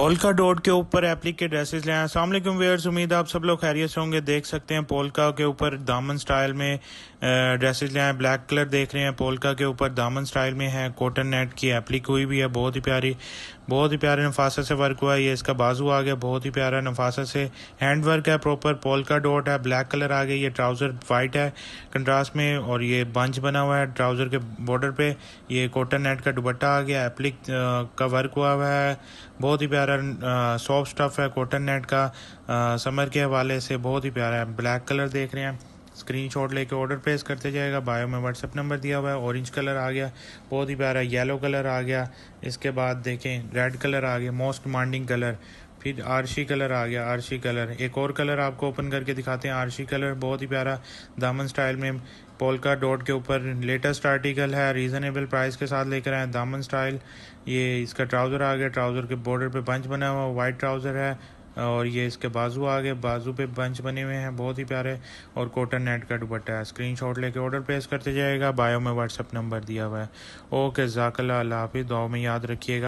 Polka dot के ऊपर applique के ड्रेसेस ले आए। अस्सलाम वालेकुम व्यूअर्स, उम्मीद है आप सब लोग खैरियत से होंगे। देख सकते हैं पोल्का के ऊपर दामन स्टाइल में ड्रेसेस ले आए। ब्लैक कलर देख रहे हैं, पोल्का के ऊपर दामन स्टाइल में है। कॉटन नेट की एप्लिक हुई भी है, बहुत ही प्यारे नफासत से वर्क हुआ है। ये इसका बाजू आ गया, बहुत ही प्यारा नफासत से हैंड वर्क है। प्रॉपर पोल्का डॉट है, ब्लैक कलर आ गया। ये ट्राउज़र वाइट है कंट्रास्ट में, और ये बंच बना हुआ है ट्राउज़र के बॉर्डर पे। ये कॉटन नेट का दुपट्टा आ गया, एप्लिक का वर्क हुआ है। बहुत ही प्यारा सॉफ्ट स्टफ है कॉटन नेट का। समर के हवाले से बहुत ही प्यारा है। ब्लैक कलर देख रहे हैं, स्क्रीनशॉट लेके ऑर्डर प्लेस करते जाएगा। बायो में व्हाट्सएप नंबर दिया हुआ है। ऑरेंज कलर आ गया, बहुत ही प्यारा। येलो कलर आ गया, इसके बाद देखें रेड कलर आ गया, मोस्ट डिमांडिंग कलर। फिर आरशी कलर आ गया, आरशी कलर। एक और कलर आपको ओपन करके दिखाते हैं, आरशी कलर, बहुत ही प्यारा दामन स्टाइल में पोल्का डॉट के ऊपर। लेटेस्ट आर्टिकल है, रीज़नेबल प्राइस के साथ लेकर आए दामन स्टाइल। ये इसका ट्राउज़र आ गया, ट्राउज़र के बॉर्डर पे बंच बना हुआ, वाइट ट्राउज़र है। और ये इसके बाजू आ गए, बाजू पे बंच बने हुए हैं, बहुत ही प्यारे। और कॉटन नेट का दुपट्टा है। स्क्रीनशॉट लेके ऑर्डर प्लेस करते जाएगा। बायो में व्हाट्सएप नंबर दिया हुआ है। ओके, ज़ाकल्लाह, अल्लाह हाफिज़, दुआ में याद रखिएगा।